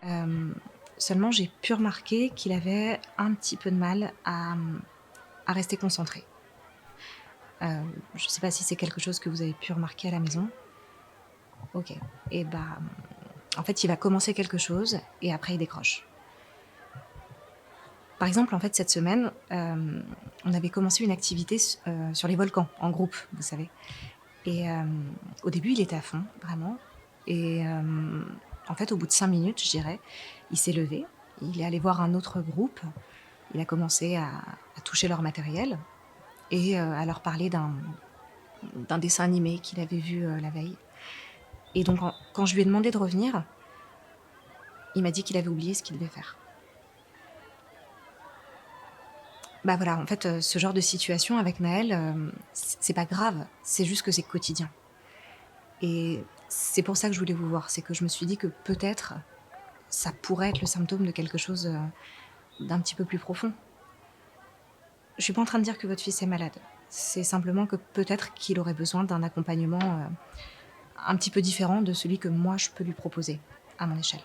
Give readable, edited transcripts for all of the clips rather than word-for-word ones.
Hem, Seulement j'ai pu remarquer qu'il avait un petit peu de mal à rester concentré. Je ne sais pas si c'est quelque chose que vous avez pu remarquer à la maison? OK. Et bah, en fait, il va commencer quelque chose et après il décroche. Par exemple, en fait, cette semaine, on avait commencé une activité sur les volcans, en groupe, vous savez? Et au début, il était à fond, vraiment. Et en fait, au bout de 5 minutes, je dirais, il s'est levé, il est allé voir un autre groupe, il a commencé à toucher leur matériel et à leur parler d'un dessin animé qu'il avait vu, la veille. Et donc quand je lui ai demandé de revenir, il m'a dit qu'il avait oublié ce qu'il devait faire. Bah, voilà, en fait, ce genre de situation avec Naël, c'est pas grave, c'est juste que c'est quotidien. Et c'est pour ça que je voulais vous voir, c'est que je me suis dit que peut-être, ça pourrait être le symptôme de quelque chose, d'un petit peu plus profond. Je suis pas en train de dire que votre fils est malade. C'est simplement que peut-être qu'il aurait besoin d'un accompagnement, un petit peu différent de celui que moi je peux lui proposer, à mon échelle.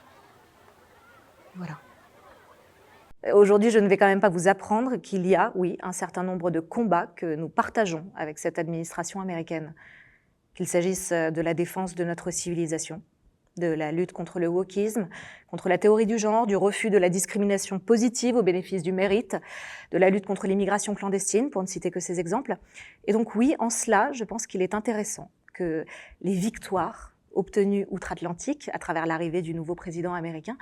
Voilà. Aujourd'hui, je ne vais quand même pas vous apprendre qu'il y a, oui, un certain nombre de combats que nous partageons avec cette administration américaine. Qu'il s'agisse de la défense de notre civilisation, de la lutte contre le wokisme, contre la théorie du genre, du refus de la discrimination positive au bénéfice du mérite, de la lutte contre l'immigration clandestine, pour ne citer que ces exemples. Et donc oui, en cela, je pense qu'il est intéressant que les victoires obtenues outre-Atlantique, à travers l'arrivée du nouveau président américain,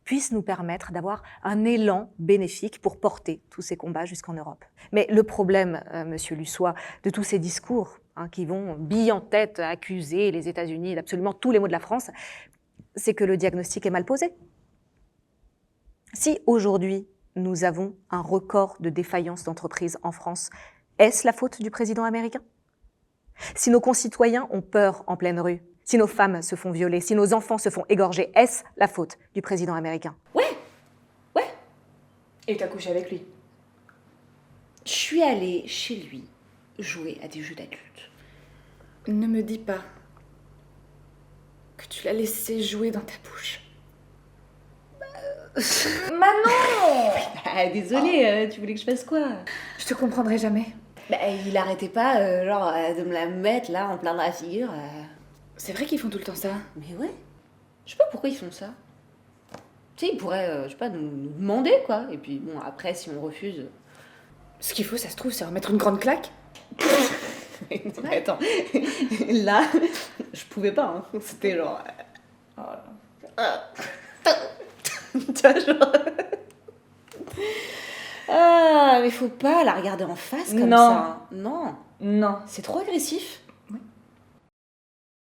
puissent nous permettre d'avoir un élan bénéfique pour porter tous ces combats jusqu'en Europe. Mais le problème, Monsieur Lussois, de tous ces discours qui vont, bille en tête, accuser les États-Unis d'absolument tous les maux de la France, c'est que le diagnostic est mal posé. Si aujourd'hui, nous avons un record de défaillance d'entreprises en France, est-ce la faute du président américain? Si nos concitoyens ont peur en pleine rue, si nos femmes se font violer, si nos enfants se font égorger, est-ce la faute du président américain? Ouais. Et t'as couché avec lui? Je suis allée chez lui jouer à des jeux d'adultes. Ne me dis pas que tu l'as laissé jouer dans ta bouche. Manon! Bah, désolée, tu voulais que je fasse quoi? Je te comprendrai jamais. Bah, il arrêtait pas, de me la mettre là en plein dans la figure. C'est vrai qu'ils font tout le temps ça. Mais ouais. Je sais pas pourquoi ils font ça. Tu sais, ils pourraient, je sais pas, nous demander quoi. Et puis bon, après, si on refuse. Ce qu'il faut, ça se trouve, c'est en mettre une grande claque. Non, mais attends, là, je pouvais pas, hein. C'était genre. Tu vois, genre. Ah, mais faut pas la regarder en face comme Non. ça. Non, Non. c'est trop agressif.